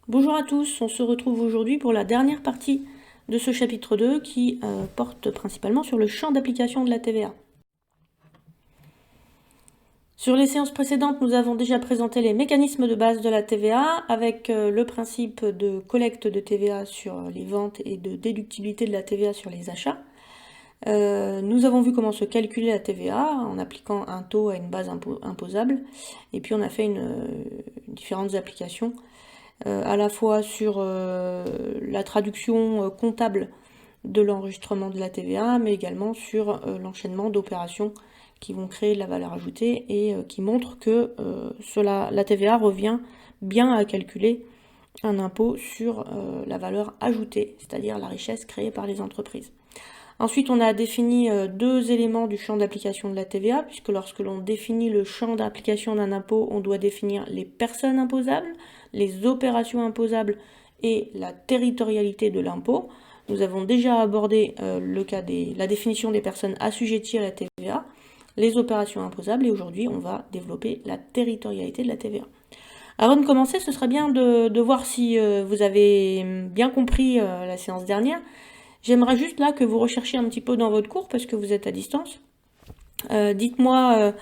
Bonjour à tous, on se retrouve aujourd'hui pour la dernière partie de ce chapitre 2 qui porte principalement sur le champ d'application de la TVA. Sur les séances précédentes, nous avons déjà présenté les mécanismes de base de la TVA avec le principe de collecte de TVA sur les ventes et de déductibilité de la TVA sur les achats. Nous avons vu comment se calculer la TVA en appliquant un taux à une base imposable et puis on a fait différentes applications à la fois sur la traduction comptable de l'enregistrement de la TVA, mais également sur l'enchaînement d'opérations qui vont créer de la valeur ajoutée et qui montrent que la TVA revient bien à calculer un impôt sur la valeur ajoutée, c'est-à-dire la richesse créée par les entreprises. Ensuite, on a défini deux éléments du champ d'application de la TVA, puisque lorsque l'on définit le champ d'application d'un impôt, on doit définir les personnes imposables, les opérations imposables et la territorialité de l'impôt. Nous avons déjà abordé le cas la définition des personnes assujetties à la TVA, les opérations imposables, et aujourd'hui, on va développer la territorialité de la TVA. Avant de commencer, ce serait bien de voir si vous avez bien compris la séance dernière. J'aimerais juste là que vous recherchiez un petit peu dans votre cours parce que vous êtes à distance. Dites-moi,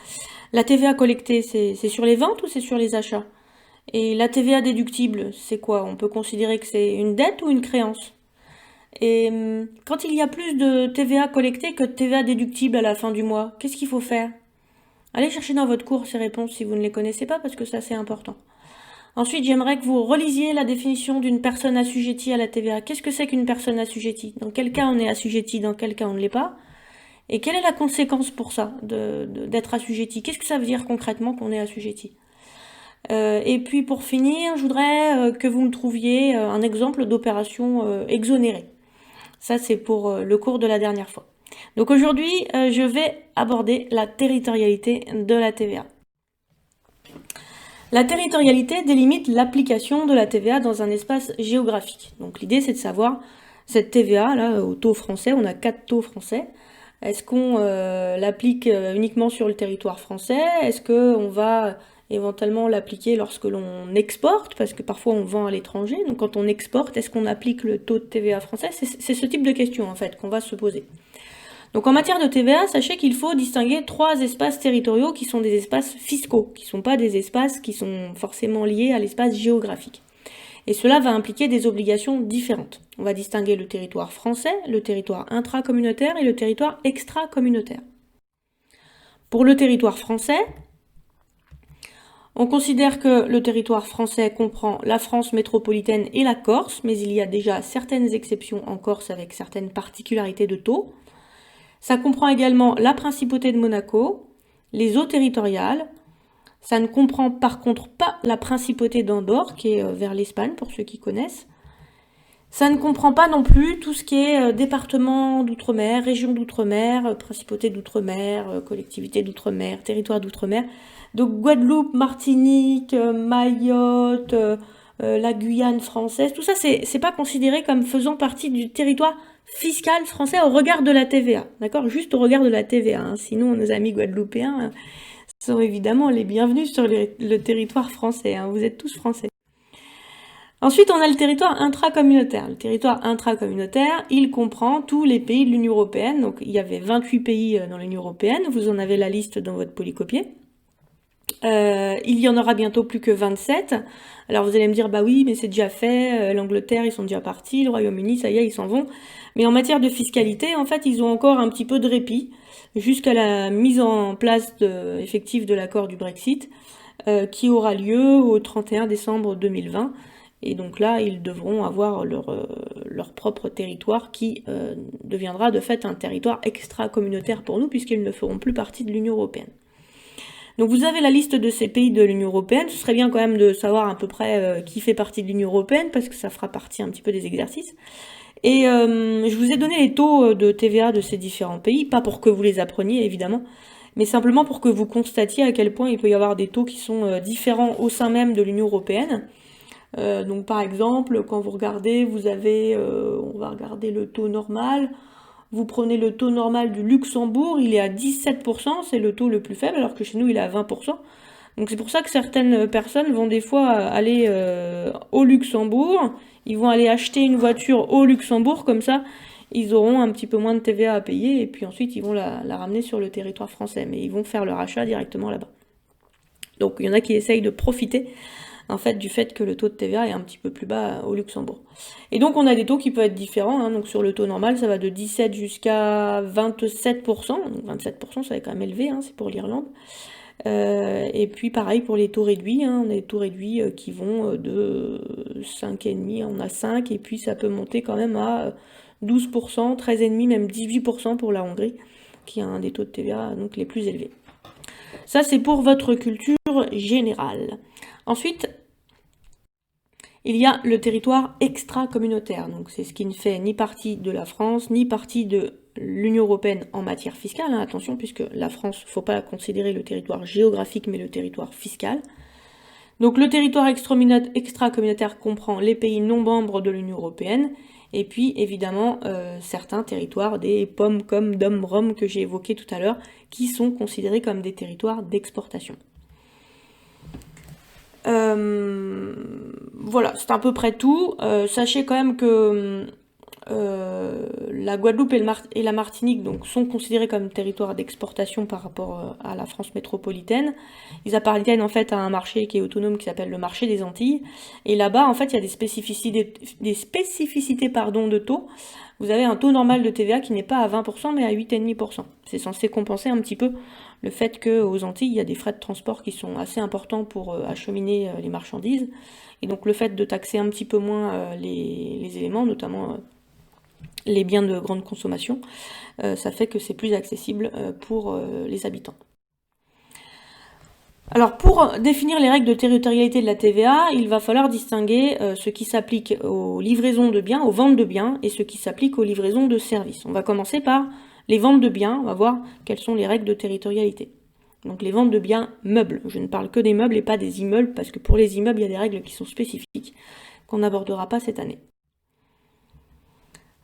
la TVA collectée, c'est sur les ventes ou c'est sur les achats? Et la TVA déductible, c'est quoi? On peut considérer que c'est une dette ou une créance? Et quand il y a plus de TVA collectée que de TVA déductible à la fin du mois, qu'est-ce qu'il faut faire? Allez chercher dans votre cours ces réponses si vous ne les connaissez pas parce que ça c'est important. Ensuite, j'aimerais que vous relisiez la définition d'une personne assujettie à la TVA. Qu'est-ce que c'est qu'une personne assujettie? Dans quel cas on est assujetti, dans quel cas on ne l'est pas? Et quelle est la conséquence pour ça, d'être assujetti? Qu'est-ce que ça veut dire concrètement qu'on est assujetti? Et puis pour finir, je voudrais que vous me trouviez un exemple d'opération exonérée. Ça, c'est pour le cours de la dernière fois. Donc aujourd'hui, je vais aborder la territorialité de la TVA. La territorialité délimite l'application de la TVA dans un espace géographique. Donc l'idée c'est de savoir, cette TVA, là, au taux français, on a 4 taux français, est-ce qu'on l'applique uniquement sur le territoire français? Est-ce qu'on va éventuellement l'appliquer lorsque l'on exporte? Parce que parfois on vend à l'étranger, donc quand on exporte, est-ce qu'on applique le taux de TVA français? C'est ce type de question en fait qu'on va se poser. Donc en matière de TVA, sachez qu'il faut distinguer 3 espaces territoriaux qui sont des espaces fiscaux, qui ne sont pas des espaces qui sont forcément liés à l'espace géographique. Et cela va impliquer des obligations différentes. On va distinguer le territoire français, le territoire intracommunautaire et le territoire extracommunautaire. Pour le territoire français, on considère que le territoire français comprend la France métropolitaine et la Corse, mais il y a déjà certaines exceptions en Corse avec certaines particularités de taux. Ça comprend également la principauté de Monaco, les eaux territoriales. Ça ne comprend par contre pas la principauté d'Andorre, qui est vers l'Espagne, pour ceux qui connaissent. Ça ne comprend pas non plus tout ce qui est département d'outre-mer, région d'outre-mer, principauté d'outre-mer, collectivité d'outre-mer, territoire d'outre-mer. Donc Guadeloupe, Martinique, Mayotte, la Guyane française, tout ça, c'est pas considéré comme faisant partie du territoire fiscal français au regard de la TVA, d'accord? Juste au regard de la TVA, hein. Sinon nos amis guadeloupéens sont évidemment les bienvenus sur le territoire français, hein. Vous êtes tous français. Ensuite, on a le territoire intracommunautaire. Le territoire intracommunautaire, il comprend tous les pays de l'Union européenne. Donc il y avait 28 pays dans l'Union européenne, vous en avez la liste dans votre polycopier. Il y en aura bientôt plus que 27. Alors vous allez me dire, bah oui, mais c'est déjà fait, l'Angleterre, ils sont déjà partis, le Royaume-Uni, ça y est, ils s'en vont. Mais en matière de fiscalité, en fait, ils ont encore un petit peu de répit jusqu'à la mise en place effective de l'accord du Brexit, qui aura lieu au 31 décembre 2020. Et donc là, ils devront avoir leur propre territoire qui deviendra de fait un territoire extra-communautaire pour nous, puisqu'ils ne feront plus partie de l'Union européenne. Donc vous avez la liste de ces pays de l'Union européenne. Ce serait bien quand même de savoir à peu près qui fait partie de l'Union européenne, parce que ça fera partie un petit peu des exercices. Et je vous ai donné les taux de TVA de ces différents pays, pas pour que vous les appreniez évidemment, mais simplement pour que vous constatiez à quel point il peut y avoir des taux qui sont différents au sein même de l'Union européenne. Donc par exemple, quand vous regardez, vous avez, on va regarder le taux normal. Vous prenez le taux normal du Luxembourg, il est à 17%, c'est le taux le plus faible, alors que chez nous il est à 20%. Donc c'est pour ça que certaines personnes vont des fois aller au Luxembourg, ils vont aller acheter une voiture au Luxembourg, comme ça ils auront un petit peu moins de TVA à payer, et puis ensuite ils vont la ramener sur le territoire français, mais ils vont faire leur achat directement là-bas. Donc il y en a qui essayent de profiter en fait du fait que le taux de TVA est un petit peu plus bas au Luxembourg. Et donc on a des taux qui peuvent être différents, hein. Donc sur le taux normal ça va de 17 jusqu'à 27%, donc 27% ça va être quand même élevé, hein, c'est pour l'Irlande. Et puis pareil pour les taux réduits, hein, on a des taux réduits qui vont de 5,5, on a 5, et puis ça peut monter quand même à 12%, 13,5, même 18% pour la Hongrie, qui a un des taux de TVA donc les plus élevés. Ça c'est pour votre culture générale. Ensuite, il y a le territoire extra-communautaire, donc c'est ce qui ne fait ni partie de la France, ni partie de l'Union européenne en matière fiscale, hein, attention, puisque la France, il ne faut pas considérer le territoire géographique, mais le territoire fiscal. Donc le territoire extra-communautaire comprend les pays non membres de l'Union européenne, et puis évidemment certains territoires, des POM comme DOM-ROM que j'ai évoqué tout à l'heure, qui sont considérés comme des territoires d'exportation. Voilà, c'est à peu près tout. Sachez quand même que la Guadeloupe et la Martinique donc, sont considérés comme territoires d'exportation par rapport à la France métropolitaine. Ils appartiennent en fait à un marché qui est autonome qui s'appelle le marché des Antilles. Et là-bas, en fait, il y a des spécificités de taux. Vous avez un taux normal de TVA qui n'est pas à 20% mais à 8,5%. C'est censé compenser un petit peu le fait qu'aux Antilles, il y a des frais de transport qui sont assez importants pour acheminer les marchandises. Et donc le fait de taxer un petit peu moins les éléments, notamment les biens de grande consommation, ça fait que c'est plus accessible pour les habitants. Alors pour définir les règles de territorialité de la TVA, il va falloir distinguer ce qui s'applique aux livraisons de biens, aux ventes de biens, et ce qui s'applique aux livraisons de services. On va commencer par les ventes de biens, on va voir quelles sont les règles de territorialité. Donc les ventes de biens meubles, je ne parle que des meubles et pas des immeubles, parce que pour les immeubles, il y a des règles qui sont spécifiques, qu'on n'abordera pas cette année.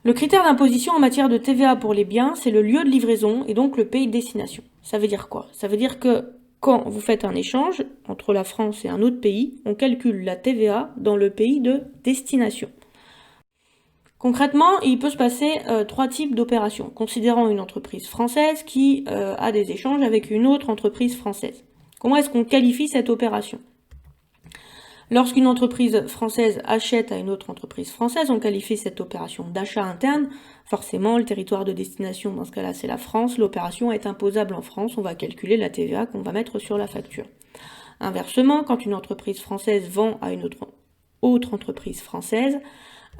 Le critère d'imposition en matière de TVA pour les biens, c'est le lieu de livraison et donc le pays de destination. Ça veut dire quoi? Ça veut dire que quand vous faites un échange entre la France et un autre pays, on calcule la TVA dans le pays de destination. Concrètement, il peut se passer 3 types d'opérations, considérant une entreprise française qui a des échanges avec une autre entreprise française. Comment est-ce qu'on qualifie cette opération? Lorsqu'une entreprise française achète à une autre entreprise française, on qualifie cette opération d'achat interne. Forcément, le territoire de destination, dans ce cas-là, c'est la France. L'opération est imposable en France. On va calculer la TVA qu'on va mettre sur la facture. Inversement, quand une entreprise française vend à une autre entreprise française,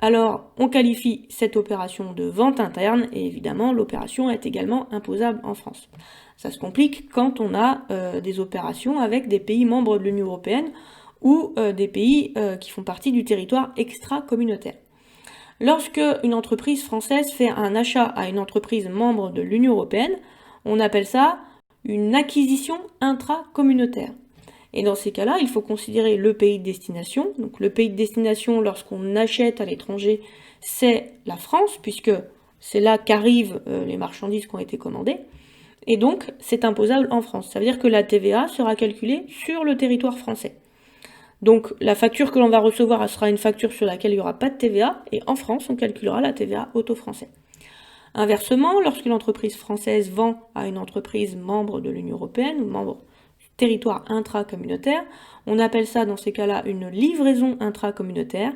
alors on qualifie cette opération de vente interne et évidemment, l'opération est également imposable en France. Ça se complique quand on a des opérations avec des pays membres de l'Union européenne ou des pays qui font partie du territoire extra-communautaire. Lorsque une entreprise française fait un achat à une entreprise membre de l'Union européenne, on appelle ça une acquisition intra-communautaire. Et dans ces cas-là, il faut considérer le pays de destination. Donc le pays de destination, lorsqu'on achète à l'étranger, c'est la France, puisque c'est là qu'arrivent les marchandises qui ont été commandées. Et donc, c'est imposable en France. Ça veut dire que la TVA sera calculée sur le territoire français. Donc la facture que l'on va recevoir, elle sera une facture sur laquelle il n'y aura pas de TVA, et en France, on calculera la TVA au taux français. Inversement, lorsque l'entreprise française vend à une entreprise membre de l'Union européenne, ou membre du territoire intracommunautaire, on appelle ça dans ces cas-là une livraison intracommunautaire,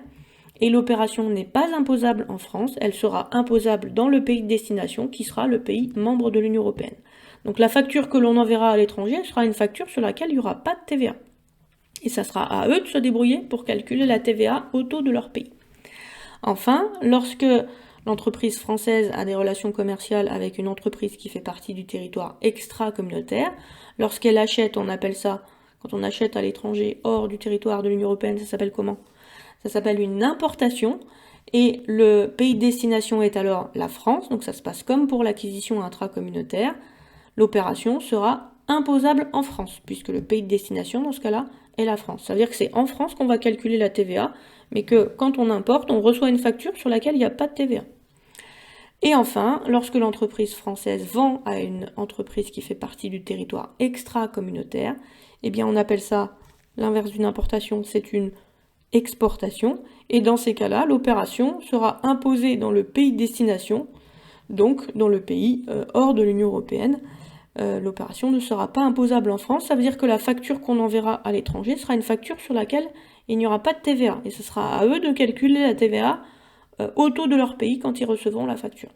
et l'opération n'est pas imposable en France, elle sera imposable dans le pays de destination, qui sera le pays membre de l'Union européenne. Donc la facture que l'on enverra à l'étranger sera une facture sur laquelle il n'y aura pas de TVA. Et ça sera à eux de se débrouiller pour calculer la TVA au taux de leur pays. Enfin, lorsque l'entreprise française a des relations commerciales avec une entreprise qui fait partie du territoire extra-communautaire, lorsqu'elle achète, on appelle ça, quand on achète à l'étranger hors du territoire de l'Union européenne, ça s'appelle comment? Ça s'appelle une importation, et le pays de destination est alors la France, donc ça se passe comme pour l'acquisition intra-communautaire, l'opération sera imposable en France, puisque le pays de destination, dans ce cas-là, est la France. Ça veut dire que c'est en France qu'on va calculer la TVA, mais que quand on importe, on reçoit une facture sur laquelle il n'y a pas de TVA. Et enfin, lorsque l'entreprise française vend à une entreprise qui fait partie du territoire extra-communautaire, eh bien on appelle ça, l'inverse d'une importation, c'est une exportation. Et dans ces cas-là, l'opération sera imposée dans le pays de destination, donc dans le pays hors de l'Union européenne. L'opération ne sera pas imposable en France. Ça veut dire que la facture qu'on enverra à l'étranger sera une facture sur laquelle il n'y aura pas de TVA. Et ce sera à eux de calculer la TVA au taux de leur pays quand ils recevront la facture.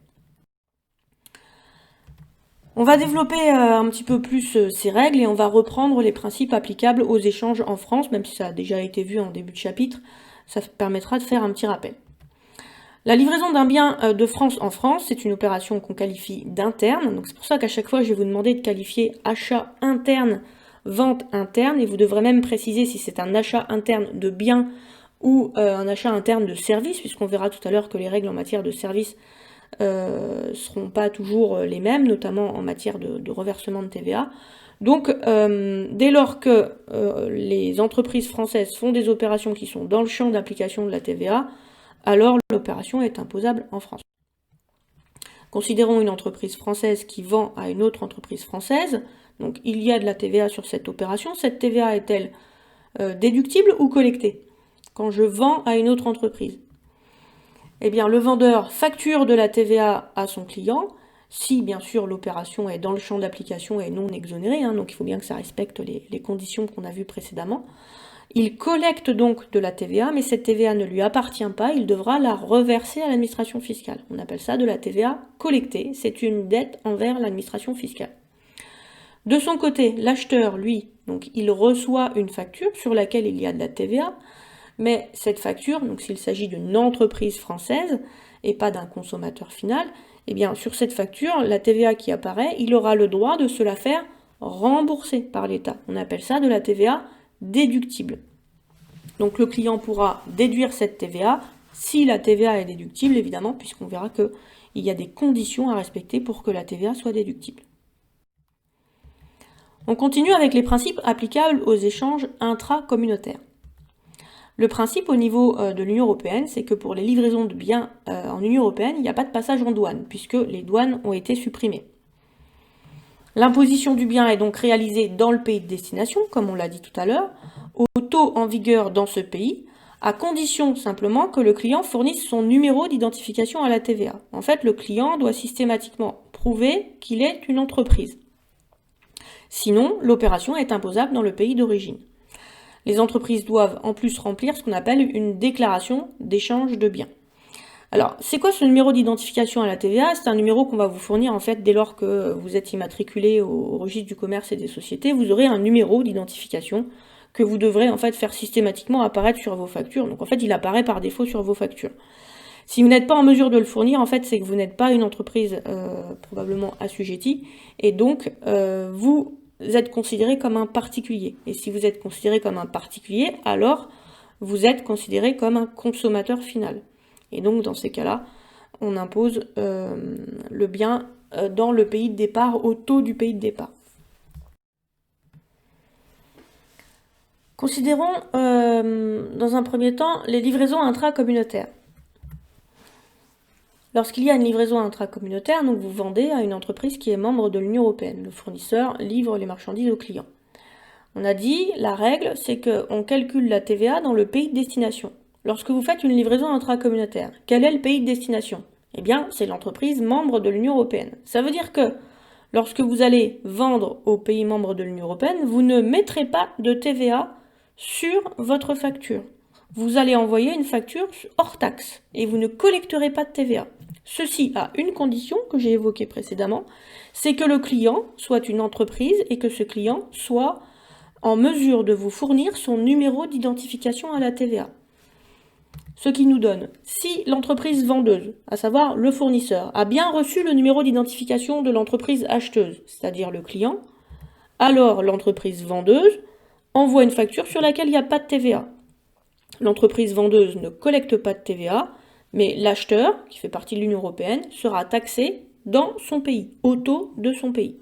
On va développer un petit peu plus ces règles et on va reprendre les principes applicables aux échanges en France, même si ça a déjà été vu en début de chapitre, ça permettra de faire un petit rappel. La livraison d'un bien de France en France, c'est une opération qu'on qualifie d'interne, donc c'est pour ça qu'à chaque fois je vais vous demander de qualifier achat interne, vente interne, et vous devrez même préciser si c'est un achat interne de biens ou un achat interne de services, puisqu'on verra tout à l'heure que les règles en matière de services seront pas toujours les mêmes, notamment en matière de reversement de TVA. Donc, dès lors que les entreprises françaises font des opérations qui sont dans le champ d'application de la TVA, alors l'opération est imposable en France. Considérons une entreprise française qui vend à une autre entreprise française. Donc, il y a de la TVA sur cette opération. Cette TVA est-elle déductible ou collectée quand je vends à une autre entreprise? Eh bien, le vendeur facture de la TVA à son client, si bien sûr l'opération est dans le champ d'application et non exonérée, donc il faut bien que ça respecte les conditions qu'on a vues précédemment. Il collecte donc de la TVA, mais cette TVA ne lui appartient pas, il devra la reverser à l'administration fiscale. On appelle ça de la TVA collectée, c'est une dette envers l'administration fiscale. De son côté, l'acheteur, lui, donc il reçoit une facture sur laquelle il y a de la TVA, mais cette facture, donc s'il s'agit d'une entreprise française et pas d'un consommateur final, eh bien sur cette facture, la TVA qui apparaît, il aura le droit de se la faire rembourser par l'État. On appelle ça de la TVA déductible. Donc le client pourra déduire cette TVA si la TVA est déductible, évidemment, puisqu'on verra qu'il y a des conditions à respecter pour que la TVA soit déductible. On continue avec les principes applicables aux échanges intracommunautaires. Le principe au niveau de l'Union européenne, c'est que pour les livraisons de biens en Union européenne, il n'y a pas de passage en douane, puisque les douanes ont été supprimées. L'imposition du bien est donc réalisée dans le pays de destination, comme on l'a dit tout à l'heure, au taux en vigueur dans ce pays, à condition simplement que le client fournisse son numéro d'identification à la TVA. En fait, le client doit systématiquement prouver qu'il est une entreprise. Sinon, l'opération est imposable dans le pays d'origine. Les entreprises doivent en plus remplir ce qu'on appelle une déclaration d'échange de biens. Alors, c'est quoi ce numéro d'identification à la TVA? C'est un numéro qu'on va vous fournir en fait dès lors que vous êtes immatriculé au registre du commerce et des sociétés. Vous aurez un numéro d'identification que vous devrez en fait faire systématiquement apparaître sur vos factures. Donc en fait, il apparaît par défaut sur vos factures. Si vous n'êtes pas en mesure de le fournir, en fait, c'est que vous n'êtes pas une entreprise probablement assujettie et donc vous êtes considéré comme un particulier. Et si vous êtes considéré comme un particulier, alors vous êtes considéré comme un consommateur final. Et donc dans ces cas-là, on impose le bien dans le pays de départ, au taux du pays de départ. Considérons dans un premier temps les livraisons intracommunautaires. Lorsqu'il y a une livraison intracommunautaire, donc vous vendez à une entreprise qui est membre de l'Union européenne. Le fournisseur livre les marchandises au client. On a dit, la règle, c'est qu'on calcule la TVA dans le pays de destination. Lorsque vous faites une livraison intracommunautaire, quel est le pays de destination? Eh bien, c'est l'entreprise membre de l'Union européenne. Ça veut dire que lorsque vous allez vendre aux pays membres de l'Union européenne, vous ne mettrez pas de TVA sur votre facture. Vous allez envoyer une facture hors taxe et vous ne collecterez pas de TVA. Ceci a une condition que j'ai évoquée précédemment, c'est que le client soit une entreprise et que ce client soit en mesure de vous fournir son numéro d'identification à la TVA. Ce qui nous donne, si l'entreprise vendeuse, à savoir le fournisseur, a bien reçu le numéro d'identification de l'entreprise acheteuse, c'est-à-dire le client, alors l'entreprise vendeuse envoie une facture sur laquelle il n'y a pas de TVA. L'entreprise vendeuse ne collecte pas de TVA, mais l'acheteur, qui fait partie de l'Union européenne, sera taxé dans son pays, au taux de son pays.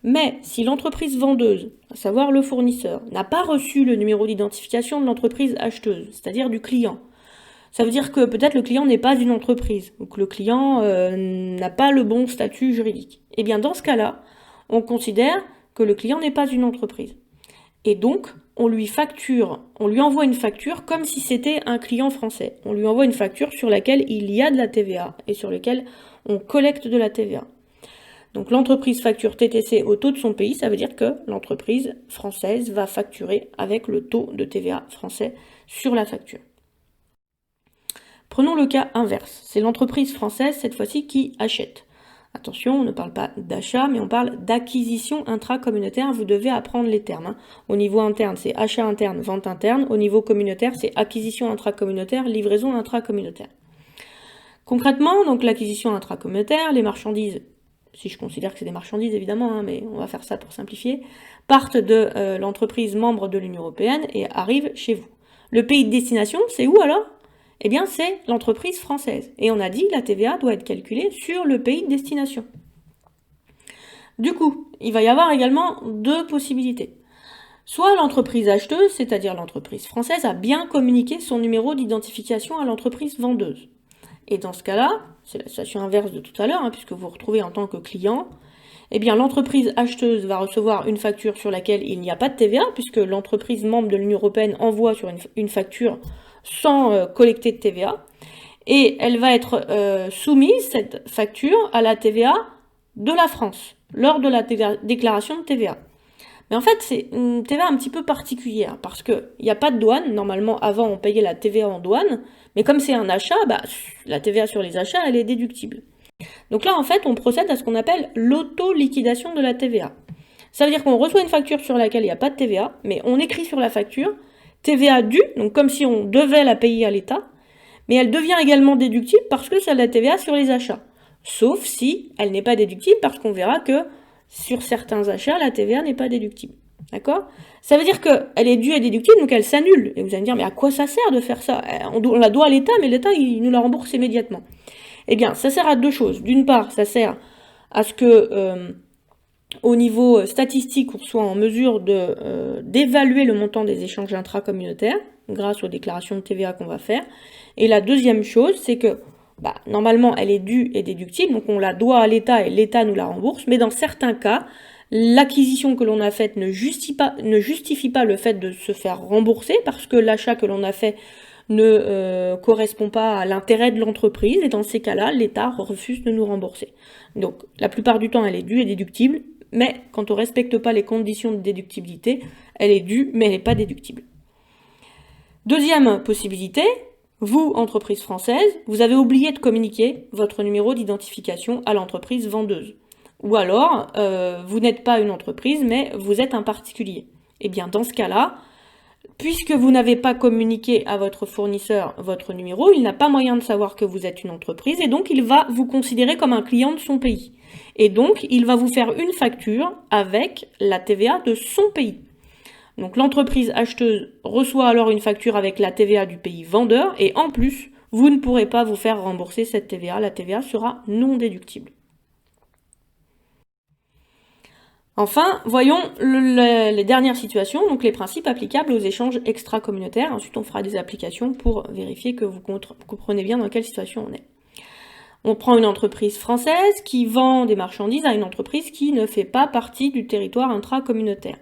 Mais si l'entreprise vendeuse, à savoir le fournisseur, n'a pas reçu le numéro d'identification de l'entreprise acheteuse, c'est-à-dire du client, ça veut dire que peut-être le client n'est pas une entreprise, ou que le client n'a pas le bon statut juridique. Et bien dans ce cas-là, on considère que le client n'est pas une entreprise. Et donc, on lui envoie une facture comme si c'était un client français. On lui envoie une facture sur laquelle il y a de la TVA et sur laquelle on collecte de la TVA. Donc l'entreprise facture TTC au taux de son pays, ça veut dire que l'entreprise française va facturer avec le taux de TVA français sur la facture. Prenons le cas inverse, c'est l'entreprise française cette fois-ci qui achète. Attention, on ne parle pas d'achat, mais on parle d'acquisition intracommunautaire. Vous devez apprendre les termes. Au niveau interne, c'est achat interne, vente interne. Au niveau communautaire, c'est acquisition intracommunautaire, livraison intracommunautaire. Concrètement, donc l'acquisition intracommunautaire, les marchandises, si je considère que c'est des marchandises évidemment, mais on va faire ça pour simplifier, partent de l'entreprise membre de l'Union européenne et arrivent chez vous. Le pays de destination, c'est où alors ? Eh bien, c'est l'entreprise française. Et on a dit que la TVA doit être calculée sur le pays de destination. Du coup, il va y avoir également deux possibilités. Soit l'entreprise acheteuse, c'est-à-dire l'entreprise française, a bien communiqué son numéro d'identification à l'entreprise vendeuse. Et dans ce cas-là, c'est la situation inverse de tout à l'heure, puisque vous vous retrouvez en tant que client, eh bien l'entreprise acheteuse va recevoir une facture sur laquelle il n'y a pas de TVA, puisque l'entreprise membre de l'Union européenne envoie sur une facture sans collecter de TVA, et elle va être soumise, cette facture, à la TVA de la France, lors de la déclaration de TVA. Mais en fait, c'est une TVA un petit peu particulière, parce qu'il n'y a pas de douane. Normalement, avant, on payait la TVA en douane, mais comme c'est un achat, la TVA sur les achats, elle est déductible. Donc là, en fait, on procède à ce qu'on appelle l'auto-liquidation de la TVA. Ça veut dire qu'on reçoit une facture sur laquelle il n'y a pas de TVA, mais on écrit sur la facture TVA due, donc comme si on devait la payer à l'État, mais elle devient également déductible parce que c'est la TVA sur les achats. Sauf si elle n'est pas déductible parce qu'on verra que sur certains achats, la TVA n'est pas déductible. D'accord ? Ça veut dire qu'elle est due et déductible, donc elle s'annule. Et vous allez me dire, mais à quoi ça sert de faire ça ? On la doit à l'État, mais l'État, il nous la rembourse immédiatement. Eh bien, ça sert à deux choses. D'une part, ça sert à ce que, au niveau statistique, on soit en mesure d'évaluer le montant des échanges intracommunautaires grâce aux déclarations de TVA qu'on va faire. Et la deuxième chose, c'est que normalement, elle est due et déductible, donc on la doit à l'État et l'État nous la rembourse, mais dans certains cas, l'acquisition que l'on a faite ne justifie pas le fait de se faire rembourser parce que l'achat que l'on a fait ne correspond pas à l'intérêt de l'entreprise, et dans ces cas-là, l'État refuse de nous rembourser. Donc, la plupart du temps, elle est due et déductible, mais quand on ne respecte pas les conditions de déductibilité, elle est due, mais elle n'est pas déductible. Deuxième possibilité, vous, entreprise française, vous avez oublié de communiquer votre numéro d'identification à l'entreprise vendeuse. Ou alors, vous n'êtes pas une entreprise, mais vous êtes un particulier. Eh bien, dans ce cas-là, puisque vous n'avez pas communiqué à votre fournisseur votre numéro, il n'a pas moyen de savoir que vous êtes une entreprise, et donc il va vous considérer comme un client de son pays. Et donc, il va vous faire une facture avec la TVA de son pays. Donc l'entreprise acheteuse reçoit alors une facture avec la TVA du pays vendeur, et en plus, vous ne pourrez pas vous faire rembourser cette TVA. La TVA sera non déductible. Enfin, voyons les dernières situations, donc les principes applicables aux échanges extra-communautaires. Ensuite, on fera des applications pour vérifier que vous comprenez bien dans quelle situation on est. On prend une entreprise française qui vend des marchandises à une entreprise qui ne fait pas partie du territoire intra-communautaire.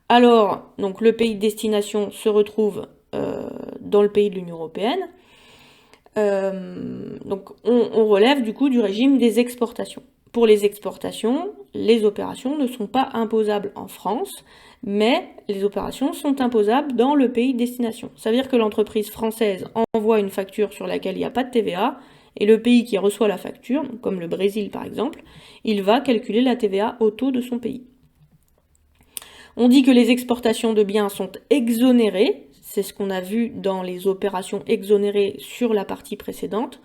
Alors, donc le pays de destination se retrouve dans le pays de l'Union européenne. Donc, on relève du coup du régime des exportations. Pour les exportations, les opérations ne sont pas imposables en France, mais les opérations sont imposables dans le pays de destination. Ça veut dire que l'entreprise française envoie une facture sur laquelle il n'y a pas de TVA, et le pays qui reçoit la facture, comme le Brésil par exemple, il va calculer la TVA au taux de son pays. On dit que les exportations de biens sont exonérées, c'est ce qu'on a vu dans les opérations exonérées sur la partie précédente,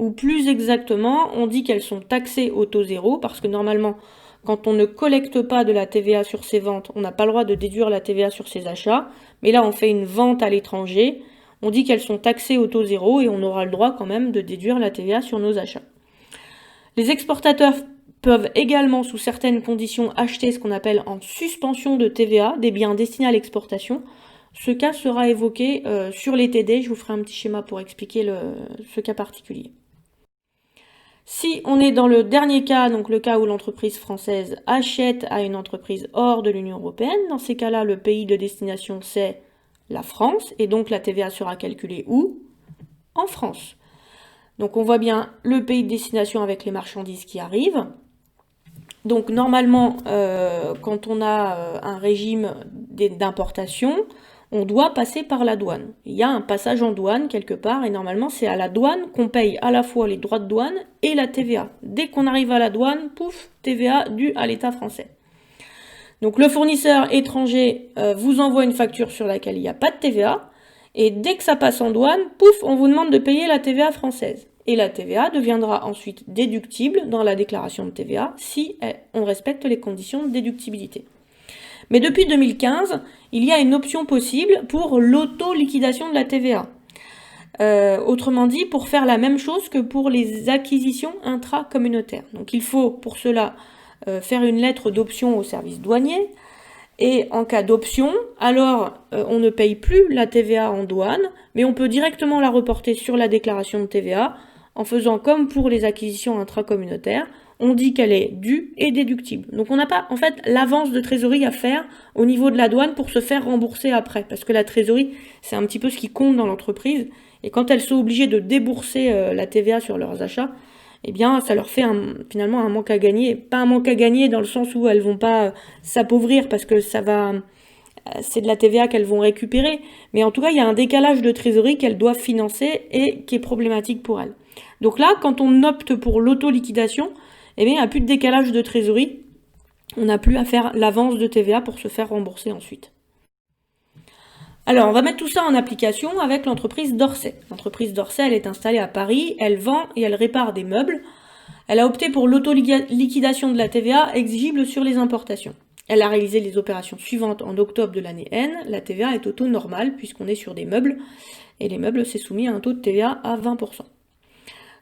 ou plus exactement, on dit qu'elles sont taxées au taux zéro, parce que normalement, quand on ne collecte pas de la TVA sur ses ventes, on n'a pas le droit de déduire la TVA sur ses achats, mais là on fait une vente à l'étranger, on dit qu'elles sont taxées au taux zéro, et on aura le droit quand même de déduire la TVA sur nos achats. Les exportateurs peuvent également, sous certaines conditions, acheter ce qu'on appelle en suspension de TVA, des biens destinés à l'exportation. Ce cas sera évoqué sur les TD, je vous ferai un petit schéma pour expliquer ce cas particulier. Si on est dans le dernier cas, donc le cas où l'entreprise française achète à une entreprise hors de l'Union européenne, dans ces cas-là, le pays de destination, c'est la France, et donc la TVA sera calculée où? En France. Donc on voit bien le pays de destination avec les marchandises qui arrivent. Donc normalement, quand on a un régime d'importation, on doit passer par la douane. Il y a un passage en douane quelque part, et normalement c'est à la douane qu'on paye à la fois les droits de douane et la TVA. Dès qu'on arrive à la douane, pouf, TVA due à l'État français. Donc le fournisseur étranger vous envoie une facture sur laquelle il n'y a pas de TVA, et dès que ça passe en douane, pouf, on vous demande de payer la TVA française. Et la TVA deviendra ensuite déductible dans la déclaration de TVA si on respecte les conditions de déductibilité. Mais depuis 2015, il y a une option possible pour l'auto-liquidation de la TVA. Autrement dit, pour faire la même chose que pour les acquisitions intracommunautaires. Donc il faut pour cela faire une lettre d'option au service douanier. Et en cas d'option, alors on ne paye plus la TVA en douane, mais on peut directement la reporter sur la déclaration de TVA en faisant comme pour les acquisitions intracommunautaires. On dit qu'elle est due et déductible. Donc on n'a pas en fait l'avance de trésorerie à faire au niveau de la douane pour se faire rembourser après. Parce que la trésorerie, c'est un petit peu ce qui compte dans l'entreprise. Et quand elles sont obligées de débourser la TVA sur leurs achats, eh bien ça leur fait finalement un manque à gagner. Pas un manque à gagner dans le sens où elles vont pas s'appauvrir parce que c'est de la TVA qu'elles vont récupérer. Mais en tout cas, il y a un décalage de trésorerie qu'elles doivent financer et qui est problématique pour elles. Donc là, quand on opte pour l'auto-liquidation, eh bien, il n'y a plus de décalage de trésorerie. On n'a plus à faire l'avance de TVA pour se faire rembourser ensuite. Alors, on va mettre tout ça en application avec l'entreprise Dorset. L'entreprise Dorset, elle est installée à Paris, elle vend et elle répare des meubles. Elle a opté pour l'auto-liquidation de la TVA exigible sur les importations. Elle a réalisé les opérations suivantes en octobre de l'année N. La TVA est au taux normal puisqu'on est sur des meubles. Et les meubles, c'est soumis à un taux de TVA à 20%.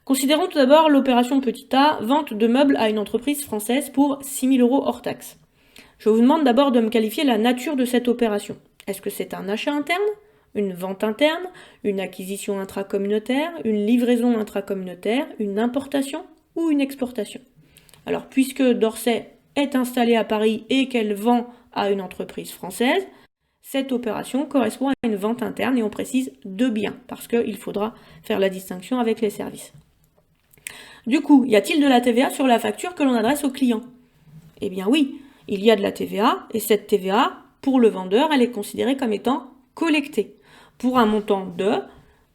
Considérons tout d'abord l'opération petit a, vente de meubles à une entreprise française pour 6 000 € hors taxe. Je vous demande d'abord de me qualifier la nature de cette opération. Est-ce que c'est un achat interne, une vente interne, une acquisition intracommunautaire, une livraison intracommunautaire, une importation ou une exportation? Alors, puisque Dorset est installée à Paris et qu'elle vend à une entreprise française, cette opération correspond à une vente interne et on précise de biens, parce qu'il faudra faire la distinction avec les services. Du coup, y a-t-il de la TVA sur la facture que l'on adresse au client? Eh bien oui, il y a de la TVA, et cette TVA, pour le vendeur, elle est considérée comme étant collectée. Pour un montant de,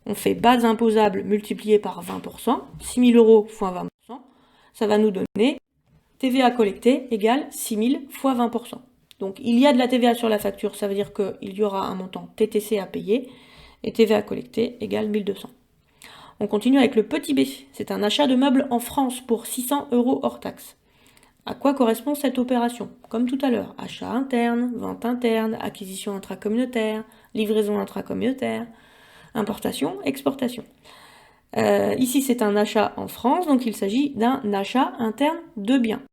on fait base imposable multipliée par 20%, 6 000 € fois 20%, ça va nous donner TVA collectée égale 6 000 fois 20%. Donc il y a de la TVA sur la facture, ça veut dire qu'il y aura un montant TTC à payer, et TVA collectée égale 1 200. On continue avec le petit b. C'est un achat de meubles en France pour 600 € hors taxe. À quoi correspond cette opération? Comme tout à l'heure, achat interne, vente interne, acquisition intracommunautaire, livraison intracommunautaire, importation, exportation. Ici, c'est un achat en France, donc il s'agit d'un achat interne de biens.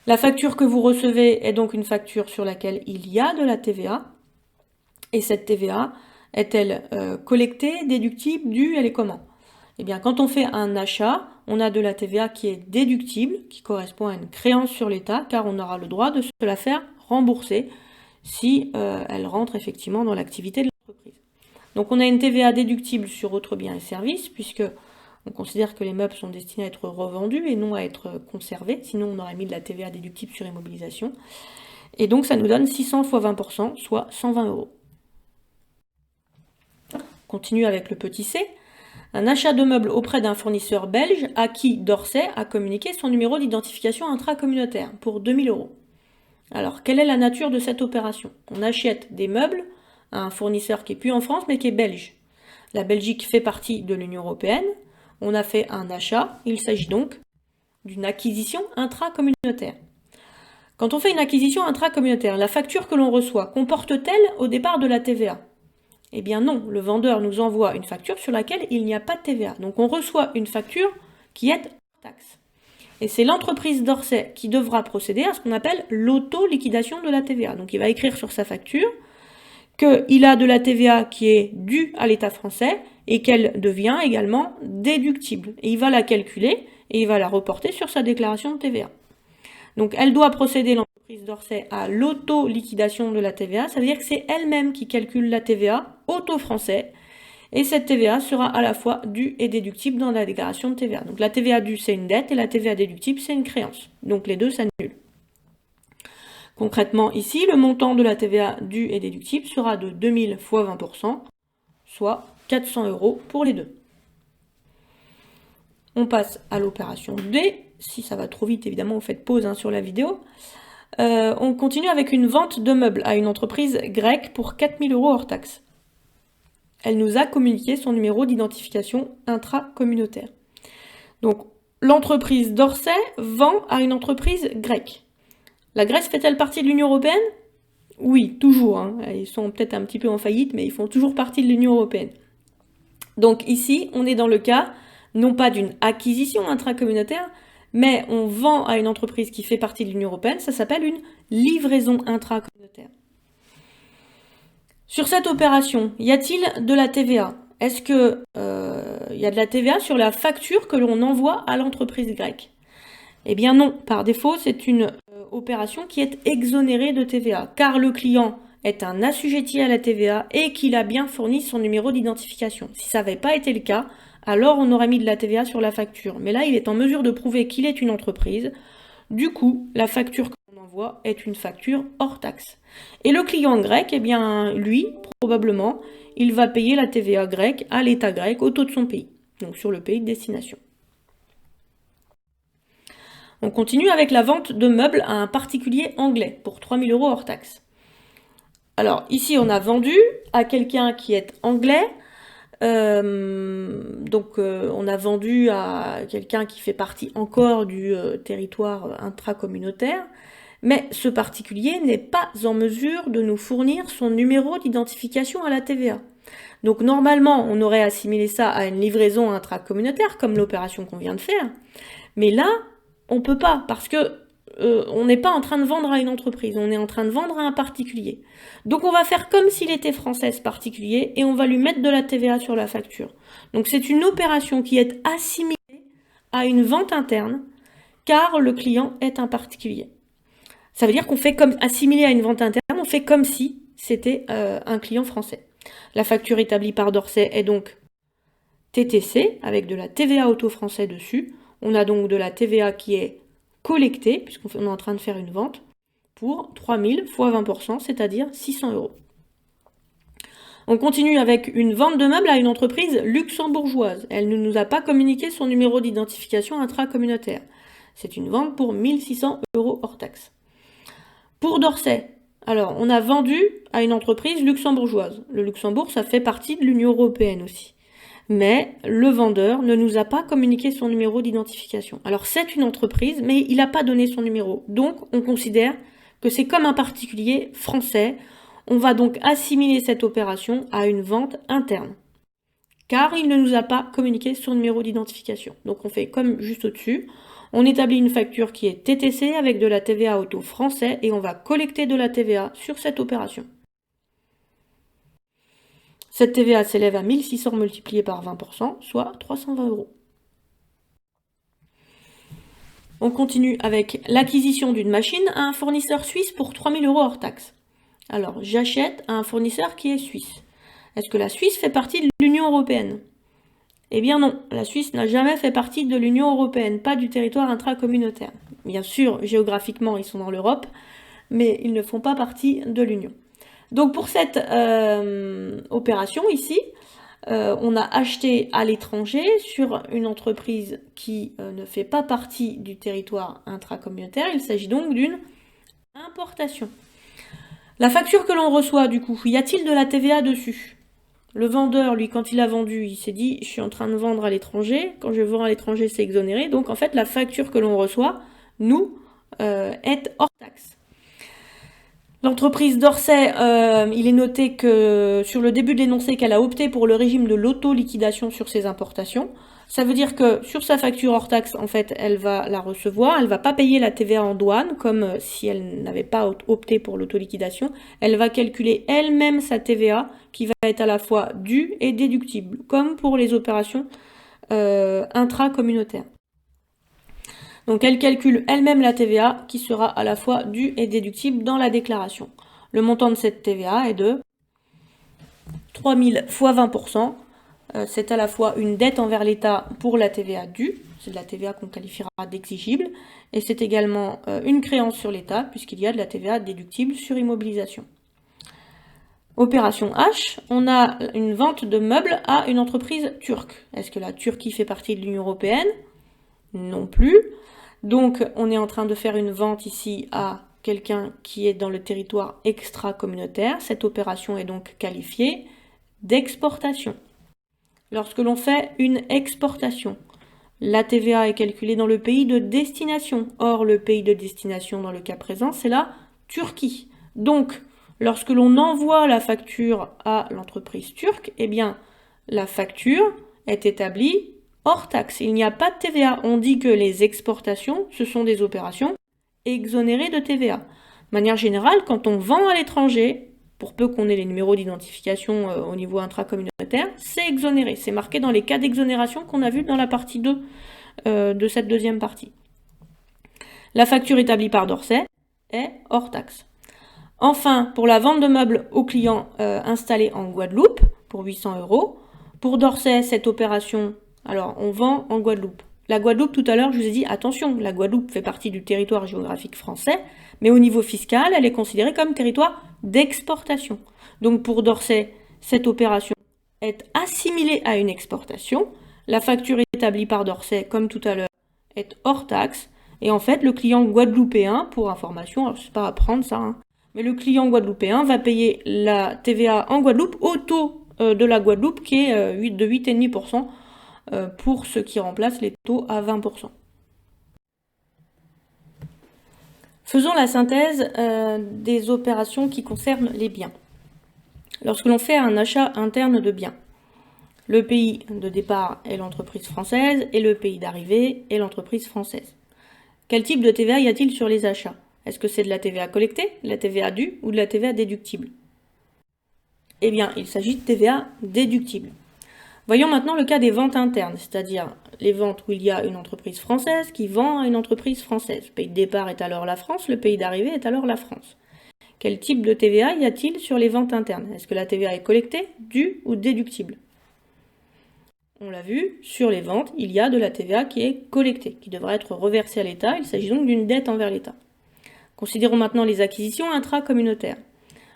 La facture que vous recevez est donc une facture sur laquelle il y a de la TVA. Et cette TVA est-elle collectée, déductible, due? Elle est comment? Eh bien, quand on fait un achat, on a de la TVA qui est déductible, qui correspond à une créance sur l'État, car on aura le droit de se la faire rembourser si elle rentre effectivement dans l'activité de l'entreprise. Donc on a une TVA déductible sur autres biens et services, puisque on considère que les meubles sont destinés à être revendus et non à être conservés, sinon on aurait mis de la TVA déductible sur immobilisation. Et donc ça nous donne 600 fois 20%, soit 120 €. Continue avec le petit c. Un achat de meubles auprès d'un fournisseur belge à qui Dorset a communiqué son numéro d'identification intracommunautaire pour 2 000 €. Alors, quelle est la nature de cette opération? On achète des meubles à un fournisseur qui n'est plus en France mais qui est belge. La Belgique fait partie de l'Union européenne. On a fait un achat. Il s'agit donc d'une acquisition intracommunautaire. Quand on fait une acquisition intracommunautaire, la facture que l'on reçoit comporte-t-elle au départ de la TVA? Eh bien non, le vendeur nous envoie une facture sur laquelle il n'y a pas de TVA. Donc on reçoit une facture qui est hors taxe. Et c'est l'entreprise Dorset qui devra procéder à ce qu'on appelle l'auto-liquidation de la TVA. Donc il va écrire sur sa facture qu'il a de la TVA qui est due à l'État français et qu'elle devient également déductible. Et il va la calculer et il va la reporter sur sa déclaration de TVA. Donc elle doit procéder, l'entreprise d'Orsay, à l'auto-liquidation de la TVA, ça veut dire que c'est elle-même qui calcule la TVA au taux français, et cette TVA sera à la fois due et déductible dans la déclaration de TVA. Donc la TVA due, c'est une dette, et la TVA déductible, c'est une créance. Donc les deux s'annulent. Concrètement, ici, le montant de la TVA due et déductible sera de 2000 fois 20%, soit 400 € pour les deux. On passe à l'opération D. Si ça va trop vite, évidemment, vous faites pause sur la vidéo. On continue avec une vente de meubles à une entreprise grecque pour 4000 € hors taxe. Elle nous a communiqué son numéro d'identification intracommunautaire. Donc, l'entreprise d'Orsay vend à une entreprise grecque. La Grèce fait-elle partie de l'Union européenne? Oui, toujours. Ils sont peut-être un petit peu en faillite, mais ils font toujours partie de l'Union européenne. Donc ici, on est dans le cas, non pas d'une acquisition intracommunautaire, mais on vend à une entreprise qui fait partie de l'Union européenne, ça s'appelle une livraison intracommunautaire. Sur cette opération, y a-t-il de la TVA? Est-ce que y a de la TVA sur la facture que l'on envoie à l'entreprise grecque? Eh bien non, par défaut, c'est une opération qui est exonérée de TVA, car le client est un assujetti à la TVA et qu'il a bien fourni son numéro d'identification. Si ça n'avait pas été le cas, alors on aurait mis de la TVA sur la facture. Mais là, il est en mesure de prouver qu'il est une entreprise. Du coup, la facture qu'on envoie est une facture hors taxe. Et le client grec, eh bien, lui, probablement, il va payer la TVA grecque à l'État grec au taux de son pays, donc sur le pays de destination. On continue avec la vente de meubles à un particulier anglais pour 3000 € hors taxe. Alors ici, on a vendu à quelqu'un qui est anglais. On a vendu à quelqu'un qui fait partie encore du territoire intracommunautaire. Mais ce particulier n'est pas en mesure de nous fournir son numéro d'identification à la TVA. Donc normalement, on aurait assimilé ça à une livraison intracommunautaire, comme l'opération qu'on vient de faire. Mais là, on peut pas, parce que on n'est pas en train de vendre à une entreprise, on est en train de vendre à un particulier. Donc on va faire comme s'il était français, ce particulier, et on va lui mettre de la TVA sur la facture. Donc c'est une opération qui est assimilée à une vente interne, car le client est un particulier. Ça veut dire qu'on fait comme assimilé à une vente interne, on fait comme si c'était un client français. La facture établie par d'Orsay est donc TTC, avec de la TVA au taux français dessus. On a donc de la TVA qui est collectée, puisqu'on est en train de faire une vente, pour 3000 fois 20%, c'est-à-dire 600 €. On continue avec une vente de meubles à une entreprise luxembourgeoise. Elle ne nous a pas communiqué son numéro d'identification intracommunautaire. C'est une vente pour 1600 € hors taxe. Pour d'Orsay, alors on a vendu à une entreprise luxembourgeoise. Le Luxembourg, ça fait partie de l'Union européenne aussi. Mais le vendeur ne nous a pas communiqué son numéro d'identification. Alors c'est une entreprise, mais il n'a pas donné son numéro. Donc on considère que c'est comme un particulier français. On va donc assimiler cette opération à une vente interne, car il ne nous a pas communiqué son numéro d'identification. Donc on fait comme juste au-dessus. On établit une facture qui est TTC avec de la TVA au taux français et on va collecter de la TVA sur cette opération. Cette TVA s'élève à 1600 multiplié par 20%, soit 320 €. On continue avec l'acquisition d'une machine à un fournisseur suisse pour 3000 € hors taxe. Alors, j'achète à un fournisseur qui est suisse. Est-ce que la Suisse fait partie de l'Union européenne? Eh bien non, la Suisse n'a jamais fait partie de l'Union européenne, pas du territoire intracommunautaire. Bien sûr, géographiquement, ils sont dans l'Europe, mais ils ne font pas partie de l'Union. Donc pour cette opération ici, on a acheté à l'étranger sur une entreprise qui ne fait pas partie du territoire intracommunautaire. Il s'agit donc d'une importation. La facture que l'on reçoit, du coup, y a-t-il de la TVA dessus? Le vendeur, lui, quand il a vendu, il s'est dit « je suis en train de vendre à l'étranger, quand je vends à l'étranger, c'est exonéré ». Donc en fait, la facture que l'on reçoit, nous, est hors taxe. L'entreprise d'Orsay, il est noté que sur le début de l'énoncé qu'elle a opté pour le régime de l'auto-liquidation sur ses importations. Ça veut dire que sur sa facture hors taxe, en fait, elle va la recevoir, elle ne va pas payer la TVA en douane, comme si elle n'avait pas opté pour l'autoliquidation. Elle va calculer elle-même sa TVA, qui va être à la fois due et déductible, comme pour les opérations intracommunautaires. Donc elle calcule elle-même la TVA qui sera à la fois due et déductible dans la déclaration. Le montant de cette TVA est de 3000 fois 20%. C'est à la fois une dette envers l'État pour la TVA due, c'est de la TVA qu'on qualifiera d'exigible, et c'est également une créance sur l'État puisqu'il y a de la TVA déductible sur immobilisation. Opération H, on a une vente de meubles à une entreprise turque. Est-ce que la Turquie fait partie de l'Union européenne? Non plus. Donc on est en train de faire une vente ici à quelqu'un qui est dans le territoire extra-communautaire. Cette opération est donc qualifiée d'exportation. Lorsque l'on fait une exportation, la TVA est calculée dans le pays de destination. Or, le pays de destination dans le cas présent, c'est la Turquie. Donc, lorsque l'on envoie la facture à l'entreprise turque, eh bien, la facture est établie hors taxe. Il n'y a pas de TVA. On dit que les exportations, ce sont des opérations exonérées de TVA. De manière générale, quand on vend à l'étranger, pour peu qu'on ait les numéros d'identification au niveau intracommunautaire, c'est exonéré. C'est marqué dans les cas d'exonération qu'on a vu dans la partie 2 de cette deuxième partie. La facture établie par Dorset est hors taxe. Enfin, pour la vente de meubles aux clients installés en Guadeloupe, pour 800 €, pour Dorset, cette opération, alors on vend en Guadeloupe. La Guadeloupe, tout à l'heure, je vous ai dit, attention, la Guadeloupe fait partie du territoire géographique français, mais au niveau fiscal, elle est considérée comme territoire d'exportation. Donc pour Dorset, cette opération est assimilée à une exportation. La facture établie par Dorset, comme tout à l'heure, est hors taxe. Et en fait, le client guadeloupéen, pour information, alors c'est pas à prendre ça, hein, mais le client guadeloupéen va payer la TVA en Guadeloupe au taux de la Guadeloupe qui est de 8,5% pour ce qui remplace les taux à 20%. Faisons la synthèse des opérations qui concernent les biens. Lorsque l'on fait un achat interne de biens, le pays de départ est l'entreprise française et le pays d'arrivée est l'entreprise française. Quel type de TVA y a-t-il sur les achats? Est-ce que c'est de la TVA collectée, de la TVA due ou de la TVA déductible? Eh bien, il s'agit de TVA déductible. Voyons maintenant le cas des ventes internes, c'est-à-dire les ventes où il y a une entreprise française qui vend à une entreprise française. Le pays de départ est alors la France, le pays d'arrivée est alors la France. Quel type de TVA y a-t-il sur les ventes internes? Est-ce que la TVA est collectée, due ou déductible? On l'a vu, sur les ventes, il y a de la TVA qui est collectée, qui devra être reversée à l'État. Il s'agit donc d'une dette envers l'État. Considérons maintenant les acquisitions intracommunautaires.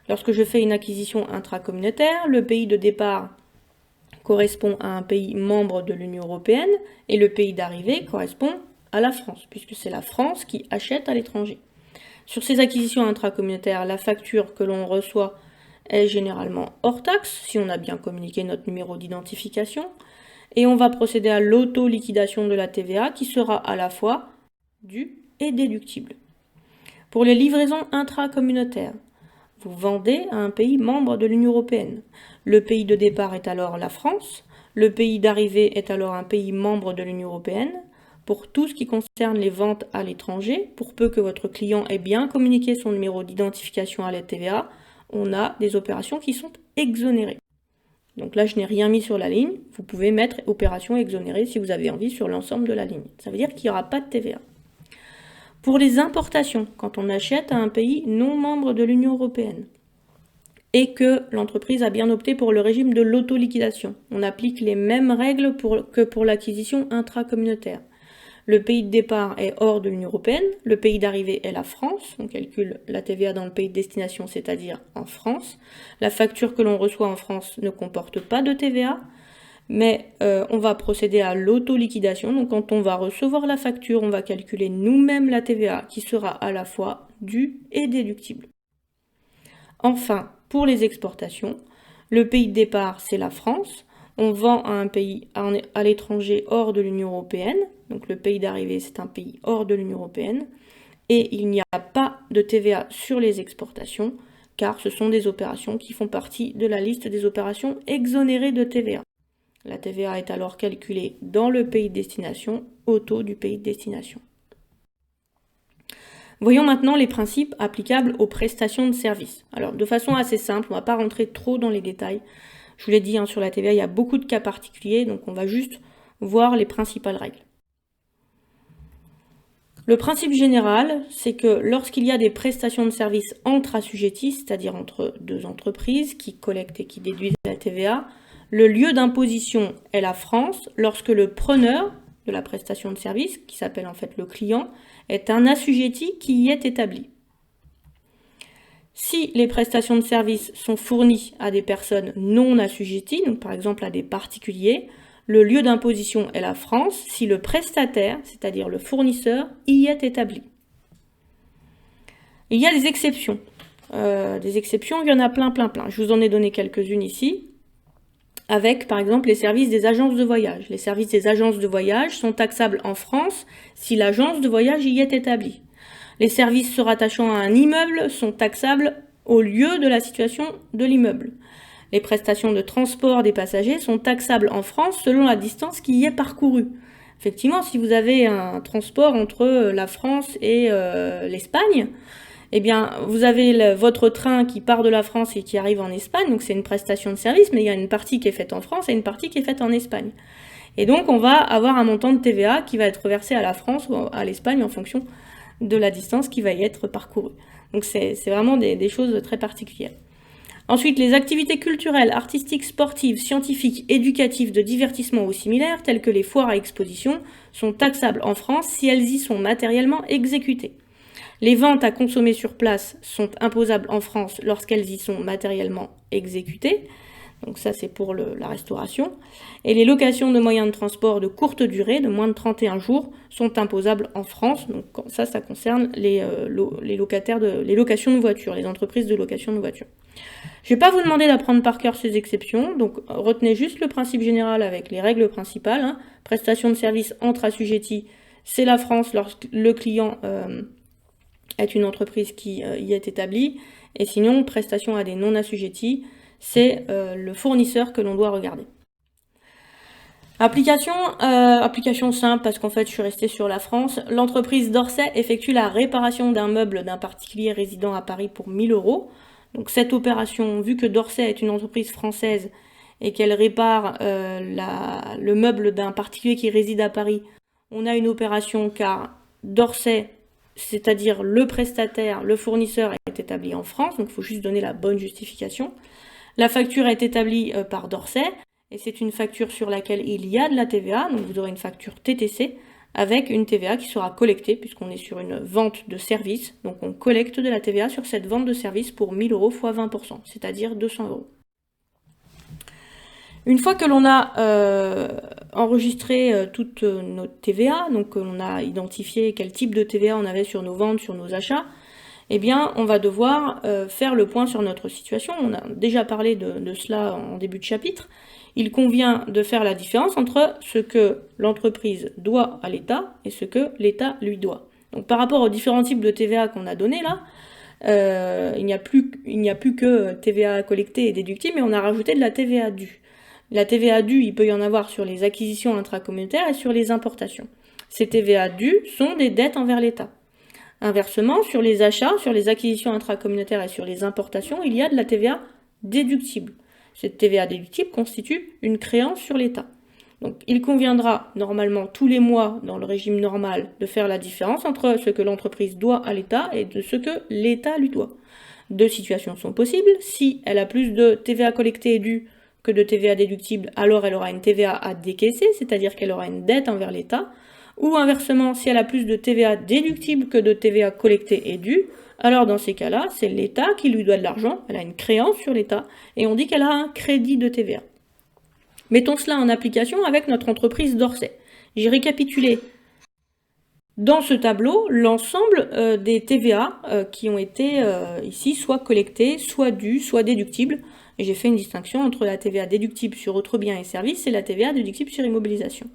Lorsque je fais une acquisition intracommunautaire, le pays de départ correspond à un pays membre de l'Union européenne et le pays d'arrivée correspond à la France, puisque c'est la France qui achète à l'étranger. Sur ces acquisitions intracommunautaires, la facture que l'on reçoit est généralement hors taxe, si on a bien communiqué notre numéro d'identification, et on va procéder à l'auto-liquidation de la TVA qui sera à la fois due et déductible. Pour les livraisons intracommunautaires, vous vendez à un pays membre de l'Union européenne. Le pays de départ est alors la France, le pays d'arrivée est alors un pays membre de l'Union européenne. Pour tout ce qui concerne les ventes à l'étranger, pour peu que votre client ait bien communiqué son numéro d'identification à la TVA, on a des opérations qui sont exonérées. Donc là, je n'ai rien mis sur la ligne. Vous pouvez mettre opération exonérée si vous avez envie sur l'ensemble de la ligne. Ça veut dire qu'il n'y aura pas de TVA. Pour les importations, quand on achète à un pays non membre de l'Union européenne et que l'entreprise a bien opté pour le régime de l'auto-liquidation, on applique les mêmes règles que pour l'acquisition intracommunautaire. Le pays de départ est hors de l'Union européenne, le pays d'arrivée est la France, on calcule la TVA dans le pays de destination, c'est-à-dire en France. La facture que l'on reçoit en France ne comporte pas de TVA, mais on va procéder à l'auto-liquidation. Donc quand on va recevoir la facture, on va calculer nous-mêmes la TVA qui sera à la fois due et déductible. Enfin, pour les exportations, le pays de départ, c'est la France. On vend à un pays à l'étranger hors de l'Union européenne. Donc le pays d'arrivée, c'est un pays hors de l'Union européenne. Et il n'y a pas de TVA sur les exportations, car ce sont des opérations qui font partie de la liste des opérations exonérées de TVA. La TVA est alors calculée dans le pays de destination, au taux du pays de destination. Voyons maintenant les principes applicables aux prestations de services. Alors de façon assez simple, on ne va pas rentrer trop dans les détails. Je vous l'ai dit, sur la TVA, il y a beaucoup de cas particuliers, donc on va juste voir les principales règles. Le principe général, c'est que lorsqu'il y a des prestations de services entre assujettis, c'est-à-dire entre deux entreprises qui collectent et qui déduisent la TVA, le lieu d'imposition est la France lorsque le preneur de la prestation de service, qui s'appelle en fait le client, est un assujetti qui y est établi. Si les prestations de services sont fournies à des personnes non assujetties, donc par exemple à des particuliers, le lieu d'imposition est la France si le prestataire, c'est-à-dire le fournisseur, y est établi. Il y a des exceptions. Il y en a plein. Je vous en ai donné quelques-unes ici, avec par exemple les services des agences de voyage. Les services des agences de voyage sont taxables en France si l'agence de voyage y est établie. Les services se rattachant à un immeuble sont taxables au lieu de la situation de l'immeuble. Les prestations de transport des passagers sont taxables en France selon la distance qui y est parcourue. Effectivement, si vous avez un transport entre la France et l'Espagne, eh bien, vous avez votre train qui part de la France et qui arrive en Espagne, donc c'est une prestation de service, mais il y a une partie qui est faite en France et une partie qui est faite en Espagne. Et donc, on va avoir un montant de TVA qui va être versé à la France ou à l'Espagne en fonction de la distance qui va y être parcourue. Donc, c'est vraiment des choses très particulières. Ensuite, les activités culturelles, artistiques, sportives, scientifiques, éducatives, de divertissement ou similaires, telles que les foires à exposition, sont taxables en France si elles y sont matériellement exécutées. Les ventes à consommer sur place sont imposables en France lorsqu'elles y sont matériellement exécutées. Donc ça, c'est pour la restauration. Et les locations de moyens de transport de courte durée, de moins de 31 jours, sont imposables en France. Donc ça concerne les locations de voitures, les entreprises de location de voitures. Je ne vais pas vous demander d'apprendre par cœur ces exceptions, donc retenez juste le principe général avec les règles principales. Prestation de service entre assujettis, c'est la France lorsque le client est une entreprise qui y est établie. Et sinon, prestation à des non-assujettis, c'est le fournisseur que l'on doit regarder. Application simple parce qu'en fait je suis restée sur la France. L'entreprise d'Orsay effectue la réparation d'un meuble d'un particulier résidant à Paris pour 1 000 €. Donc cette opération, vu que d'Orsay est une entreprise française et qu'elle répare le meuble d'un particulier qui réside à Paris, on a une opération car d'Orsay, c'est-à-dire le prestataire, le fournisseur est établi en France, donc il faut juste donner la bonne justification. La facture est établie par d'Orsay et c'est une facture sur laquelle il y a de la TVA, donc vous aurez une facture TTC avec une TVA qui sera collectée puisqu'on est sur une vente de service, donc on collecte de la TVA sur cette vente de service pour 1 000 € fois 20%, c'est-à-dire 200 €. Une fois que l'on a enregistré toute notre TVA, donc on a identifié quel type de TVA on avait sur nos ventes, sur nos achats, eh bien on va devoir faire le point sur notre situation. On a déjà parlé de cela en début de chapitre. Il convient de faire la différence entre ce que l'entreprise doit à l'État et ce que l'État lui doit. Donc par rapport aux différents types de TVA qu'on a donnés là, il n'y a plus que TVA collectée et déductible, mais on a rajouté de la TVA due. La TVA due, il peut y en avoir sur les acquisitions intracommunautaires et sur les importations. Ces TVA dues sont des dettes envers l'État. Inversement, sur les achats, sur les acquisitions intracommunautaires et sur les importations, il y a de la TVA déductible. Cette TVA déductible constitue une créance sur l'État. Donc il conviendra normalement tous les mois, dans le régime normal, de faire la différence entre ce que l'entreprise doit à l'État et de ce que l'État lui doit. Deux situations sont possibles. Si elle a plus de TVA collectée et due que de TVA déductible, alors elle aura une TVA à décaisser, c'est-à-dire qu'elle aura une dette envers l'État. Ou inversement, si elle a plus de TVA déductible que de TVA collectée et due, alors dans ces cas-là, c'est l'État qui lui doit de l'argent, elle a une créance sur l'État, et on dit qu'elle a un crédit de TVA. Mettons cela en application avec notre entreprise d'Orsay. J'ai récapitulé dans ce tableau l'ensemble des TVA qui ont été ici soit collectées, soit dues, soit déductibles. Et j'ai fait une distinction entre la TVA déductible sur autres biens et services et la TVA déductible sur immobilisation.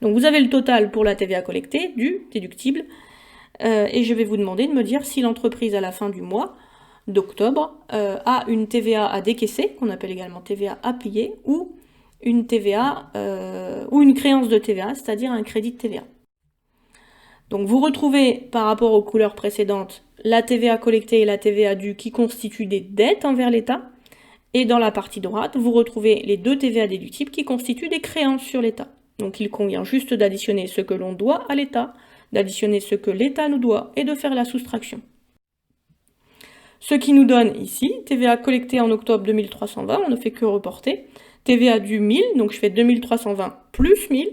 Donc vous avez le total pour la TVA collectée, due, déductible, et je vais vous demander de me dire si l'entreprise à la fin du mois d'octobre a une TVA à décaisser, qu'on appelle également TVA à payer, ou une TVA ou une créance de TVA, c'est-à-dire un crédit de TVA. Donc vous retrouvez par rapport aux couleurs précédentes la TVA collectée et la TVA due qui constituent des dettes envers l'État, et dans la partie droite, vous retrouvez les deux TVA déductibles qui constituent des créances sur l'État. Donc il convient juste d'additionner ce que l'on doit à l'État, d'additionner ce que l'État nous doit et de faire la soustraction. Ce qui nous donne ici, TVA collectée en octobre 2320, on ne fait que reporter, TVA du 1000, donc je fais 2320 plus 1000,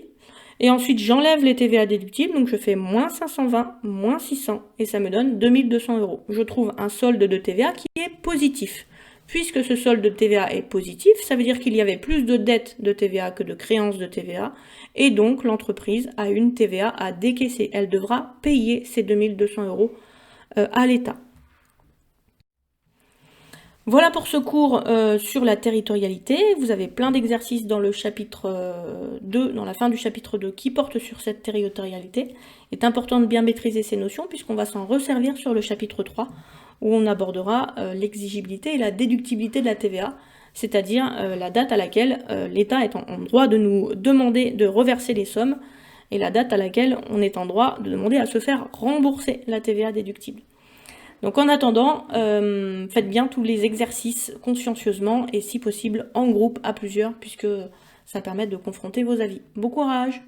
et ensuite j'enlève les TVA déductibles, donc je fais moins 520, moins 600, et ça me donne 2200 €. Je trouve un solde de TVA qui est positif. Puisque ce solde de TVA est positif, ça veut dire qu'il y avait plus de dettes de TVA que de créances de TVA, et donc l'entreprise a une TVA à décaisser. Elle devra payer ces 2200 € à l'État. Voilà pour ce cours sur la territorialité. Vous avez plein d'exercices dans le chapitre 2, dans la fin du chapitre 2, qui portent sur cette territorialité. Il est important de bien maîtriser ces notions, puisqu'on va s'en resservir sur le chapitre 3, où on abordera l'exigibilité et la déductibilité de la TVA, c'est-à-dire la date à laquelle l'État est en droit de nous demander de reverser les sommes, et la date à laquelle on est en droit de demander à se faire rembourser la TVA déductible. Donc en attendant, faites bien tous les exercices consciencieusement et si possible en groupe à plusieurs, puisque ça permet de confronter vos avis. Bon courage!